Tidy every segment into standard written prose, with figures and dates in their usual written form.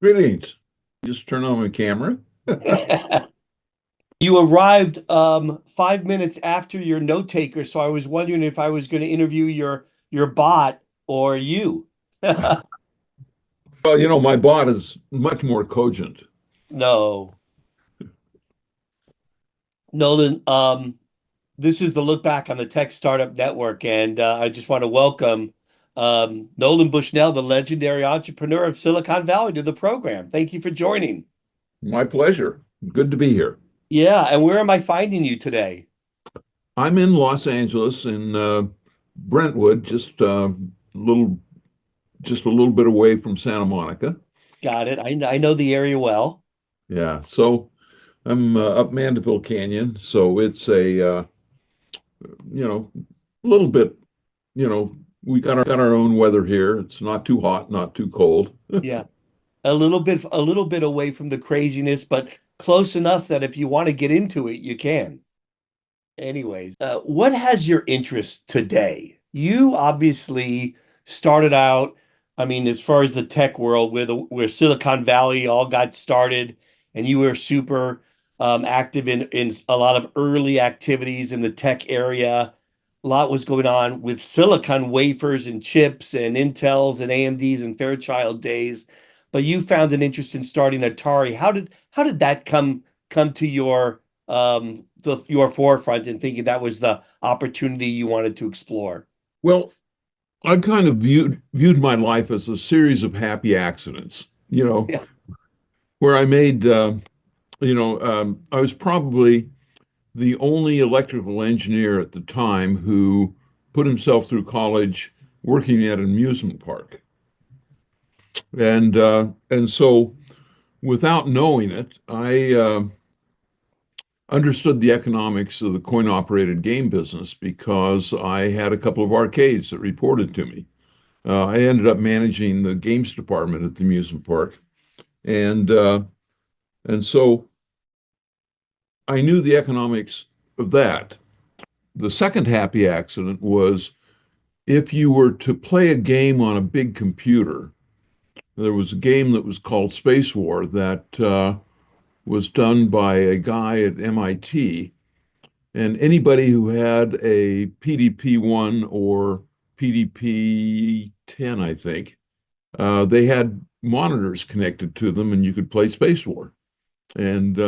Greetings. Just turn on my camera. You arrived 5 minutes after your note taker, so I was wondering if I was going to interview your bot or you. Well, my bot is much more cogent. No, Nolan. This is the look back on the Tech Startup Network, and I just want to welcome Nolan Bushnell, the legendary entrepreneur of Silicon Valley, to the program. Thank you for joining. My pleasure. Good to be here. Yeah, and where am I finding you today? I'm in Los Angeles in Brentwood, little, just a little bit away from Santa Monica. Got it. I know the area well. Yeah. So I'm up Mandeville Canyon. So it's a little bit, you know, we got our own weather here. It's not too hot, not too cold. Yeah. A little bit away from the craziness, but close enough that if you want to get into it, you can. Anyways, what has your interest today? You obviously started out, I mean, as far as the tech world, where Silicon Valley all got started, and you were super active in a lot of early activities in the tech area. A lot was going on with silicon wafers and chips and Intels and AMDs and Fairchild days. But you found an interest in starting Atari. How did that come to your forefront and thinking that was the opportunity you wanted to explore? Well, I kind of viewed my life as a series of happy accidents, Yeah. where I made I was probably the only electrical engineer at the time who put himself through college working at an amusement park. And so without knowing it, I understood the economics of the coin-operated game business because I had a couple of arcades that reported to me. I ended up managing the games department at the amusement park, and uh, and so I knew the economics of that. The second happy accident was if you were to play a game on a big computer. There was a game that was called Space War that was done by a guy at MIT, and anybody who had a PDP-1 or PDP-10, I think, they had monitors connected to them, and you could play Space War. And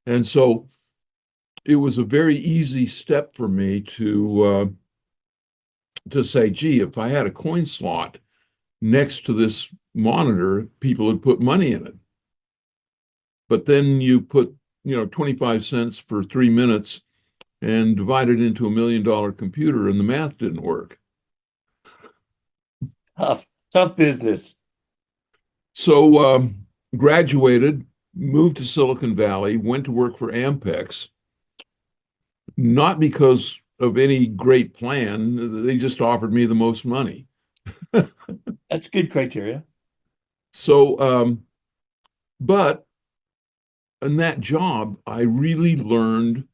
and so it was a very easy step for me to say, gee, if I had a coin slot next to this monitor, people would put money in it. But then you put, 25 cents for 3 minutes and divide it into $1 million computer, and the math didn't work. Tough business. So graduated, moved to Silicon Valley, went to work for Ampex, not because of any great plan. They just offered me the most money. That's good criteria. So, but in that job, I really learned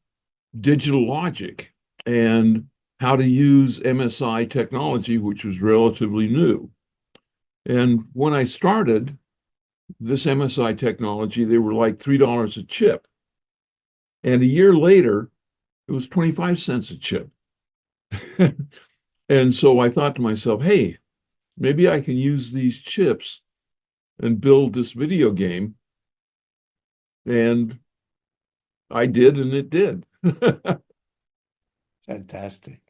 digital logic and how to use MSI technology, which was relatively new. And when I started this MSI technology, they were like $3 a chip. And a year later, it was 25 cents a chip. And so I thought to myself, hey, maybe I can use these chips and build this video game. And I did, and it did. Fantastic.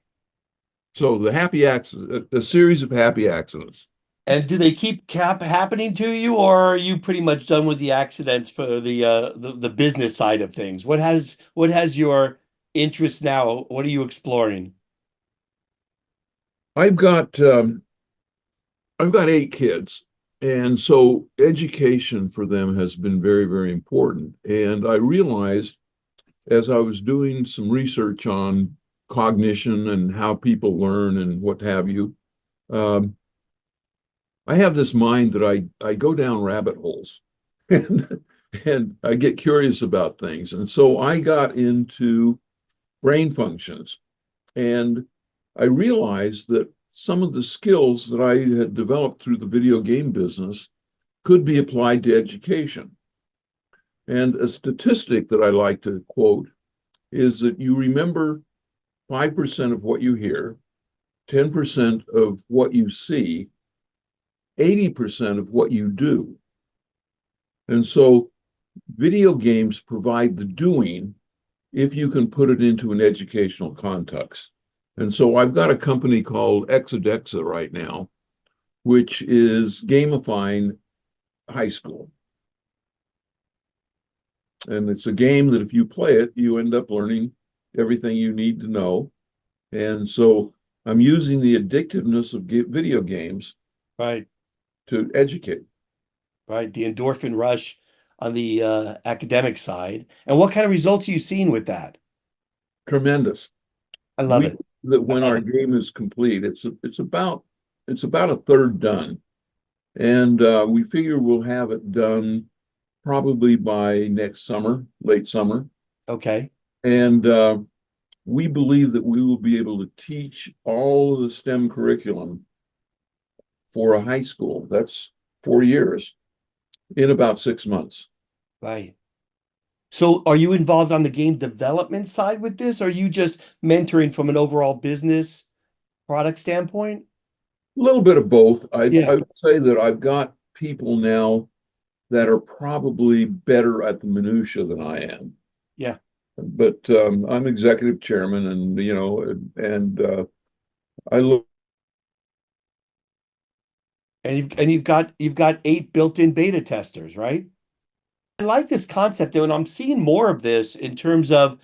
So the happy accident, a series of happy accidents. And do they keep happening to you, or are you pretty much done with the accidents for the business side of things? What has your interest now? What are you exploring? I've got I've got 8 kids, and so education for them has been very, very important. And I realized as I was doing some research on cognition and how people learn and what have you, um, I have this mind that I go down rabbit holes and and I get curious about things. And so I got into brain functions, and I realized that some of the skills that I had developed through the video game business could be applied to education. And a statistic that I like to quote is that you remember 5% of what you hear, 10% of what you see, 80% of what you do. And so video games provide the doing if you can put it into an educational context. And so I've got a company called Exodexa right now, which is gamifying high school. And it's a game that if you play it, you end up learning everything you need to know. And so I'm using the addictiveness of video games Right. to educate. Right. The endorphin rush on the academic side. And what kind of results are you seeing with that? Tremendous. I love We it. that I when love our it. game is complete, it's about a third done, and we figure we'll have it done probably by next summer, late summer, Okay. and we believe that we will be able to teach all of the STEM curriculum for a high school. That's 4 years in about 6 months. Right. So are you involved on the game development side with this? Or are you just mentoring from an overall business product standpoint? A little bit of both. Yeah. I would say that I've got people now that are probably better at the minutia than I am. Yeah. But I'm executive chairman, and I look. And you've got 8 built-in beta testers, right? I like this concept, though, and I'm seeing more of this in terms of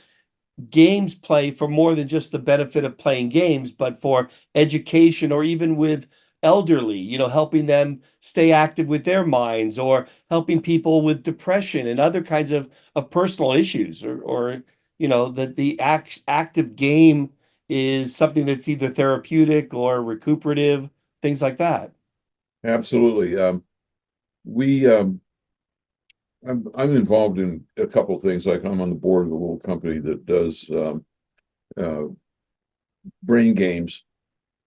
games play for more than just the benefit of playing games, but for education or even with elderly, helping them stay active with their minds or helping people with depression and other kinds of personal issues or that the active game is something that's either therapeutic or recuperative, things like that. Absolutely. We I'm involved in a couple of things. Like I'm on the board of a little company that does uh, brain games,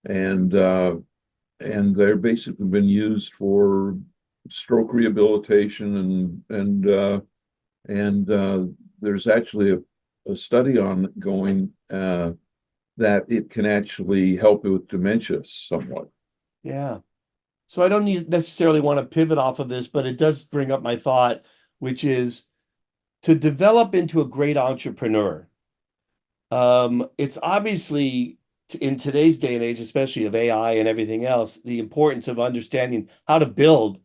and they're basically been used for stroke rehabilitation, and there's actually a study on going that it can actually help with dementia somewhat. Yeah. So I don't necessarily want to pivot off of this, but it does bring up my thought, which is to develop into a great entrepreneur. It's obviously in today's day and age, especially of AI and everything else, the importance of understanding how to build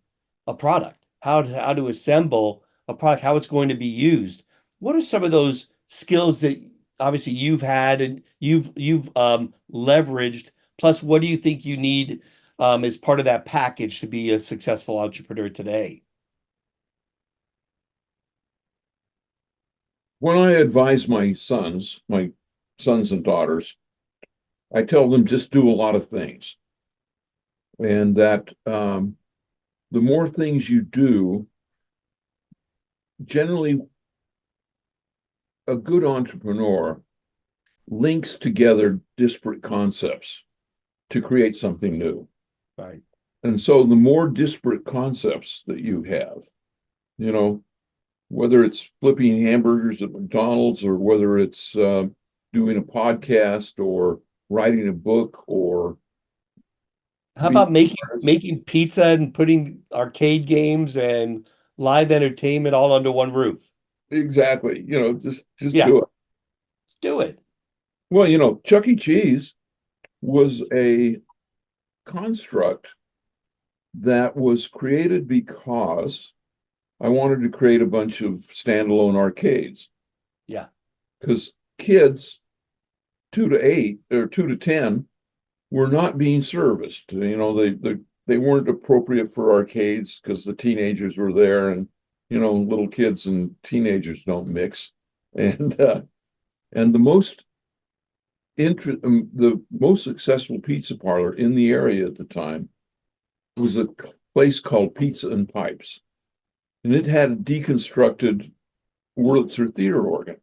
a product, how to assemble a product, how it's going to be used. What are some of those skills that obviously you've had and you've leveraged? Plus, what do you think you need as part of that package to be a successful entrepreneur today? When I advise my sons and daughters, I tell them just do a lot of things, and that the more things you do, generally, a good entrepreneur links together disparate concepts to create something new. Right. And so the more disparate concepts that you have, you know, whether it's flipping hamburgers at McDonald's or whether it's doing a podcast or writing a book or How being about making pizza and putting arcade games and live entertainment all under one roof? exactly, just Yeah, do it. let's do it. Well, Chuck E. Cheese was a construct that was created because I wanted to create a bunch of standalone arcades Yeah, because kids 2 to 8 or 2 to 10 were not being serviced. They weren't appropriate for arcades because the teenagers were there, and little kids and teenagers don't mix. And the most successful pizza parlor in the area at the time was a place called Pizza and Pipes, and it had a deconstructed Wurlitzer theater organ.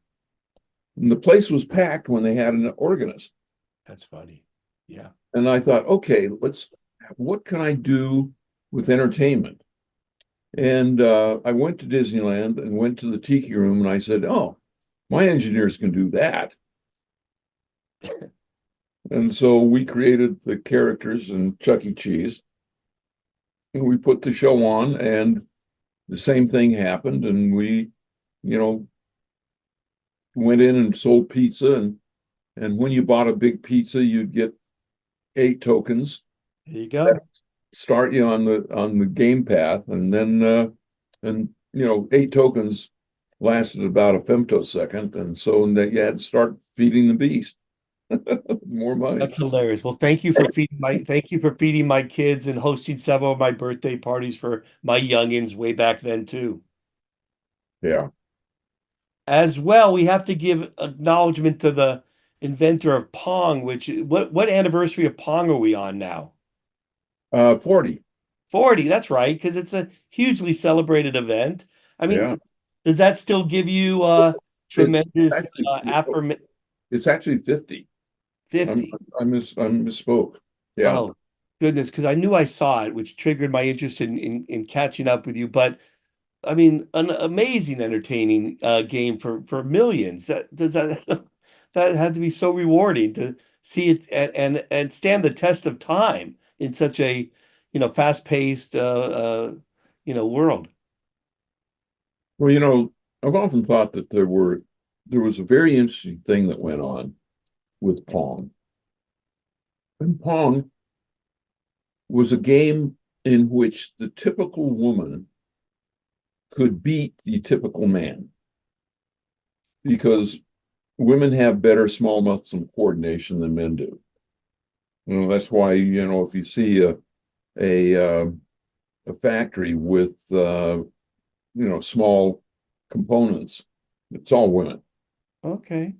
And the place was packed when they had an organist. that's funny. Yeah, And I thought, okay, what can I do with entertainment? And I went to Disneyland and went to the Tiki Room, and I said, "Oh, my engineers can do that." And so we created the characters in Chuck E. Cheese, and we put the show on, and the same thing happened. And we, you know, went in and sold pizza, and when you bought a big pizza, you'd get 8 tokens There you that go. start you on the game path, and then and 8 tokens lasted about a femtosecond, and so that you had to start feeding the beast more money. That's hilarious. Well, thank you for feeding my kids and hosting several of my birthday parties for my youngins way back then too. Yeah. As well, we have to give acknowledgement to the inventor of Pong, which what anniversary of Pong are we on now? 40. 40, that's right, because it's a hugely celebrated event. I Yeah. mean, does that still give you It's tremendous actually affirm it's actually 50. I'm 50? I misspoke. Yeah. Oh, goodness, because I knew I saw it, which triggered my interest in catching up with you. But I mean, an amazing, entertaining game for millions. That does that that had to be so rewarding to see it and stand the test of time in such a fast-paced world. Well, I've often thought that there was a very interesting thing that went on with Pong. And Pong was a game in which the typical woman could beat the typical man because women have better small muscle coordination than men do. That's why, if you see a a factory with small components, it's all women. Okay.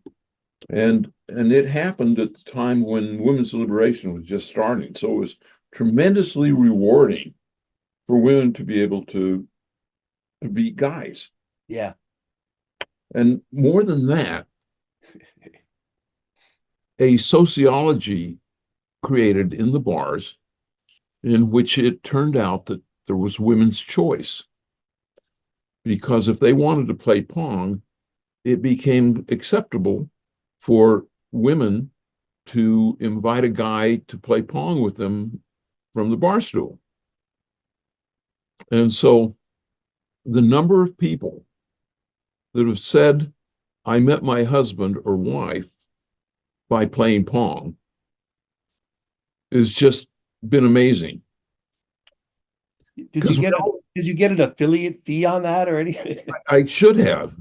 And it happened at the time when women's liberation was just starting. So it was tremendously rewarding for women to be able to beat guys. Yeah. And more than that, a sociology created in the bars in which it turned out that there was women's choice. Because if they wanted to play Pong, it became acceptable for women to invite a guy to play Pong with them from the bar stool. And so the number of people that have said, I met my husband or wife by playing Pong has just been amazing. Did you Because get did you get an affiliate fee on that or anything? I should have.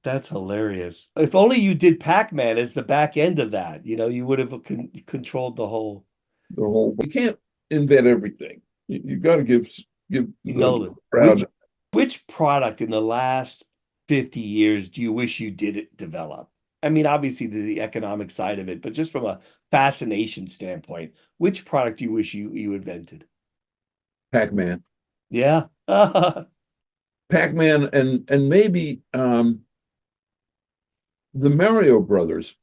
That's hilarious. If only you did Pac-Man as the back end of that, you would have controlled the whole. You can't invent everything. You got to give the Nolan, which crowd. which product in the last 50 years do you wish you did it develop? I mean, obviously the economic side of it, but just from a fascination standpoint, which product do you wish you invented? Pac-Man. Yeah. Pac-Man and maybe the Mario Brothers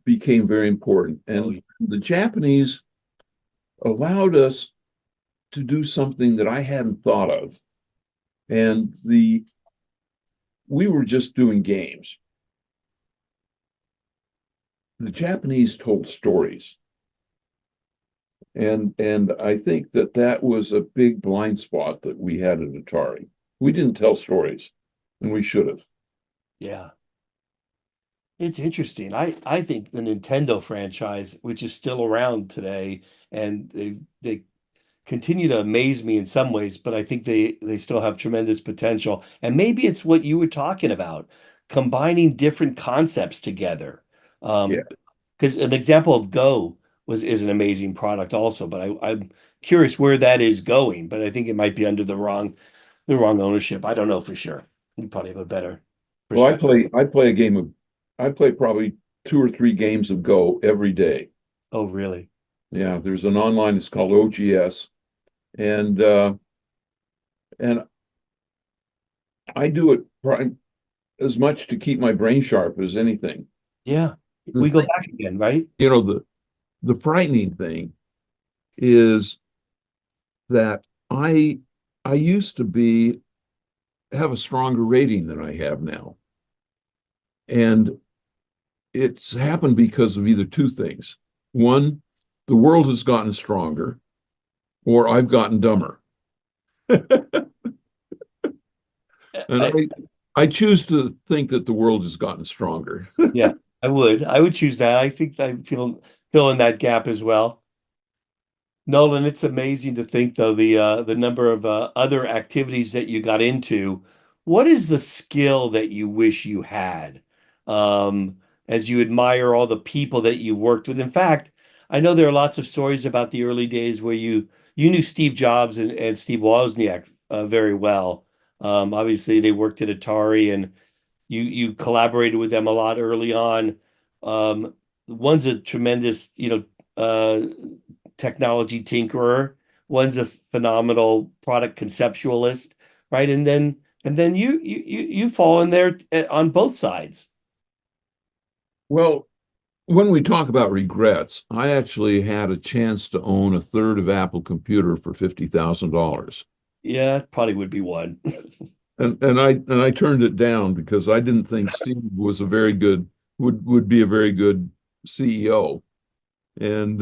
became very important. Oh, And the Japanese allowed us to do something that I hadn't thought of. And we were just doing games. The Japanese told stories. And I think that was a big blind spot that we had at Atari. We didn't tell stories, and we should have. yeah. It's interesting. I think the Nintendo franchise, which is still around today, and they continue to amaze me in some ways, but I think they still have tremendous potential. And maybe it's what you were talking about, combining different concepts together. Yeah. Because an example of Go is an amazing product also, but I'm curious where that is going, but I think it might be under the wrong ownership. I don't know for sure. You probably have a better Well, perspective. I play probably 2 or 3 games of Go every day. Oh, really? Yeah, there's an online, it's called OGS, and I do it as much to keep my brain sharp as anything. Yeah. The We go thing, back again, right? the frightening thing is that I I used to have a stronger rating than I have now. And it's happened because of either two things. One, the world has gotten stronger, or I've gotten dumber. And I, I choose to think that the world has gotten stronger. yeah, I would choose that. I think I fill in that gap as well. Nolan, it's amazing to think though the number of other activities that you got into. What is the skill that you wish you had? As you admire all the people that you worked with. In fact, I know there are lots of stories about the early days where you knew Steve Jobs and Steve Wozniak very well. Obviously, they worked at Atari, and you collaborated with them a lot early on. Um, one's a tremendous, technology tinkerer. One's a phenomenal product conceptualist, right? And then you fall in there on both sides. Well, when we talk about regrets, I actually had a chance to own a third of Apple Computer for $50,000. Yeah, probably would be one. And I turned it down because I didn't think Steve was a very good would be a very good CEO. And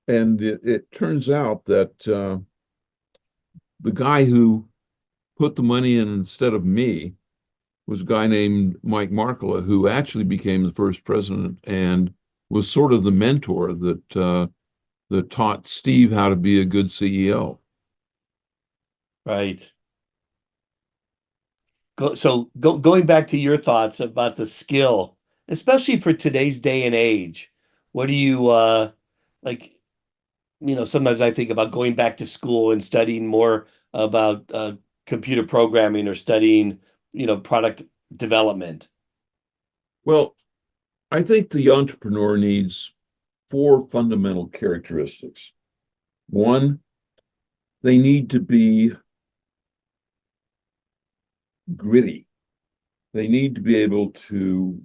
it turns out that the guy who put the money in instead of me was a guy named Mike Markkula, who actually became the first president and was sort of the mentor that taught Steve how to be a good CEO. Right. Going back to your thoughts about the skill, especially for today's day and age, what do you like? Sometimes I think about going back to school and studying more about computer programming or studying, product development. Well, I think the entrepreneur needs four fundamental characteristics. One, they need to be gritty. They need to be able to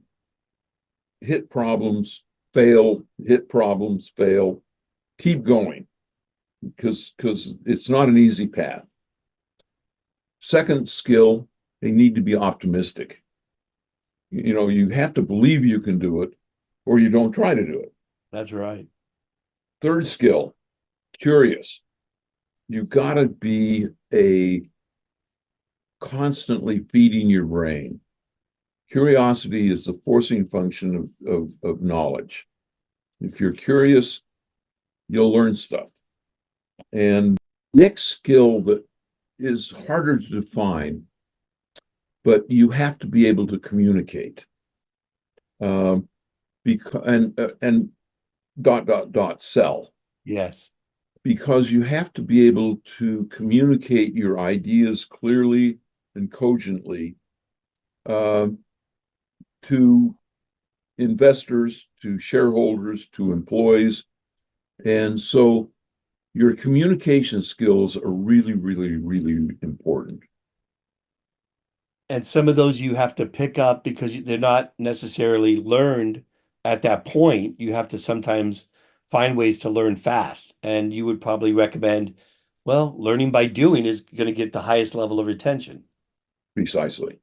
hit problems, fail, hit problems, fail, keep going because it's not an easy path. Second skill, they need to be optimistic. You have to believe you can do it or you don't try to do it. That's right. Third skill, curious. You've got to be a constantly feeding your brain. Curiosity is the forcing function of knowledge. If you're curious, you'll learn stuff. And next skill that is harder to define, but you have to be able to communicate. Because and dot dot dot sell, Yes. because you have to be able to communicate your ideas clearly and cogently uh, to investors, to shareholders, to employees. And so your communication skills are really, really, really important. And some of those you have to pick up because they're not necessarily learned at that point. You have to sometimes find ways to learn fast. And you would probably recommend, well, learning by doing is going to get the highest level of retention. Precisely.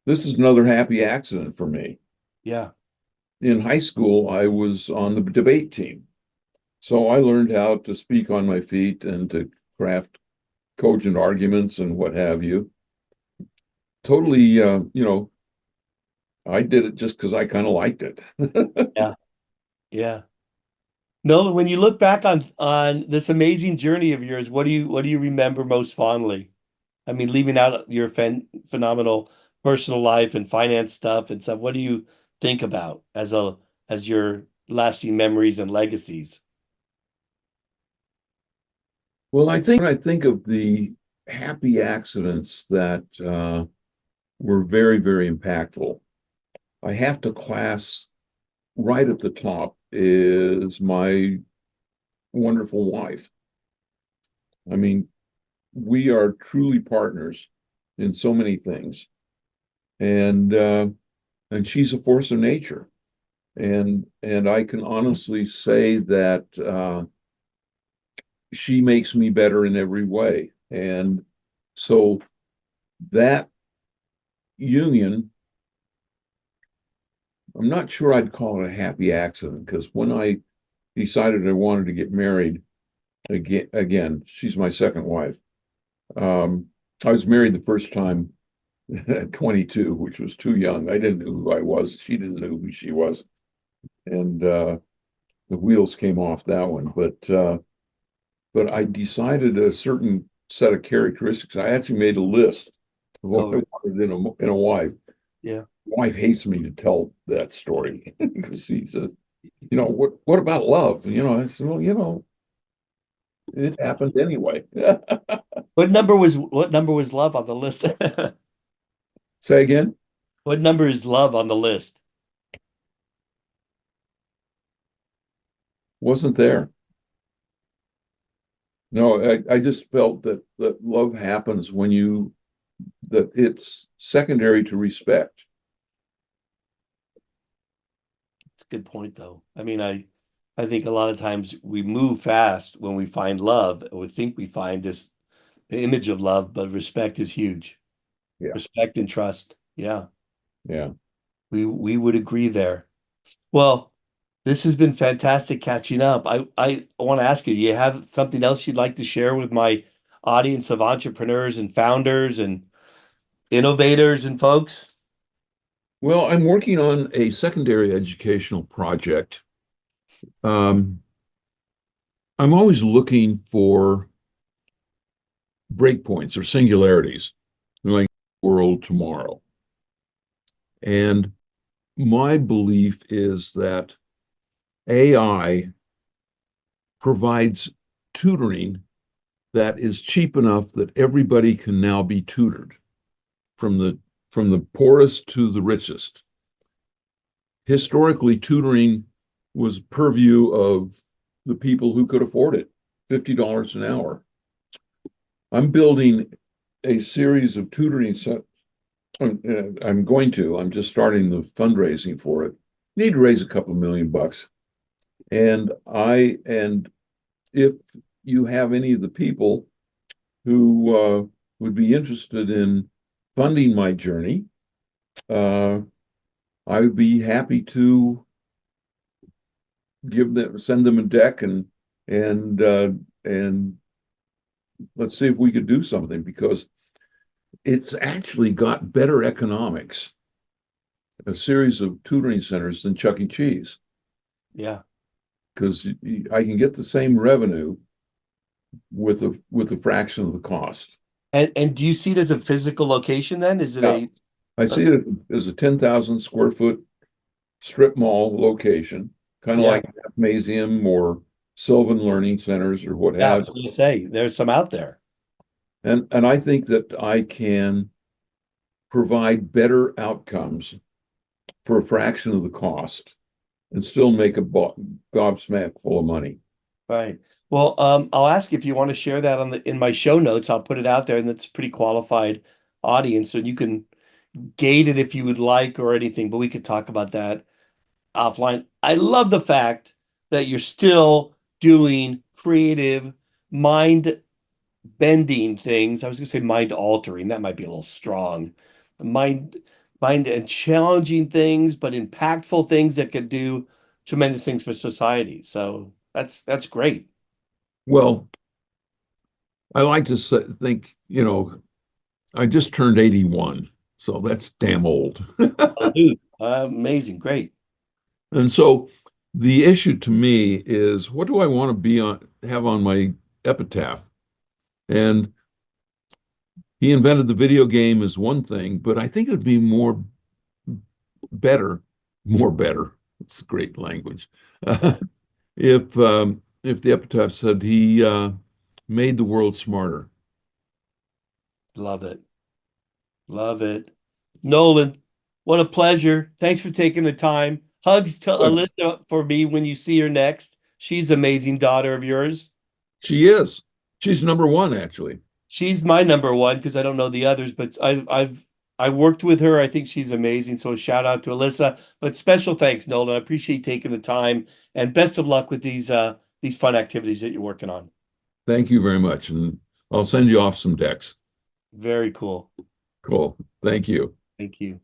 This is another happy accident for me. Yeah. In high school, I was on the debate team. So I learned how to speak on my feet and to craft cogent arguments and what have you. Totally, I did it just because I kind of liked it. Yeah. Yeah. Nolan, when you look back on this amazing journey of yours, what do you remember most fondly? I mean, leaving out your phenomenal personal life and finance stuff and stuff, what do you think about as your lasting memories and legacies? Well, I think when I think of the happy accidents that were very, very impactful, I have to class right at the top is my wonderful wife. I mean, we are truly partners in so many things, and she's a force of nature, and I can honestly say that she makes me better in every way. And so that union, I'm not sure I'd call it a happy accident, because when I decided I wanted to get married again, she's my second wife. I was married the first time at 22, which was too young. I didn't know who I was. She didn't know who she was. And the wheels came off that one. But I decided a certain set of characteristics. I actually made a list of what I wanted in a wife. Yeah. My wife hates me to tell that story because she says, what about love? I said, well, it happened anyway. What number was love on the list? Say again? What number is love on the list? Wasn't there. No, I just felt that love happens that it's secondary to respect. It's a good point, though. I mean, I think a lot of times we move fast when we find love, or we think we find this image of love, but respect is huge. Yeah. Respect and trust. Yeah. Yeah. We would agree there. Well, this has been fantastic catching up. I want to ask you, do you have something else you'd like to share with my audience of entrepreneurs and founders and innovators and folks? Well, I'm working on a secondary educational project. I'm always looking for breakpoints or singularities, like world tomorrow. And my belief is that AI provides tutoring that is cheap enough that everybody can now be tutored, from the poorest to the richest. Historically, tutoring was purview of the people who could afford it, $50 an hour. I'm building a series of tutoring sets. I'm just starting the fundraising for it. Need to raise a couple of $1 million. And if you have any of the people who would be interested in funding my journey, I would be happy to send them a deck and let's see if we could do something, because it's actually got better economics, a series of tutoring centers, than Chuck E. Cheese. Yeah. Because I can get the same revenue with a fraction of the cost. And do you see it as a physical location then? Is it Yeah. I see it as a 10,000 square foot strip mall location, kind of Yeah. like Mathnasium or Sylvan Learning Centers or what Yeah, I have was going to say there's some out there. you. And I think that I can provide better outcomes for a fraction of the cost and still make a gobsmack full of money. Right. Well, I'll ask you if you want to share that in my show notes. I'll put it out there, and it's a pretty qualified audience, so you can gate it if you would like or anything, but we could talk about that offline. I love the fact that you're still doing creative, mind bending things. I was going to say mind altering. That might be a little strong. Mind, mind and challenging things, but impactful things that could do tremendous things for society. So that's great. Well, I like to think, I just turned 81, so that's damn old. Oh, dude, amazing, great. And so the issue to me is, what do I want to have on my epitaph? And he invented the video game as one thing, but I think it'd be better, more better. It's great language. If the epitaph said he made the world smarter. Love it. Love it. Nolan, what a pleasure. Thanks for taking the time. Hugs to Good. Alyssa for me when you see her next. She's an amazing daughter of yours. She is. She's number one, actually. She's my number one because I don't know the others, but I worked with her. I think she's amazing. So a shout out to Alyssa. But special thanks, Nolan. I appreciate taking the time and best of luck with these fun activities that you're working on. Thank you very much. And I'll send you off some decks. Very cool. Cool. Thank you. Thank you.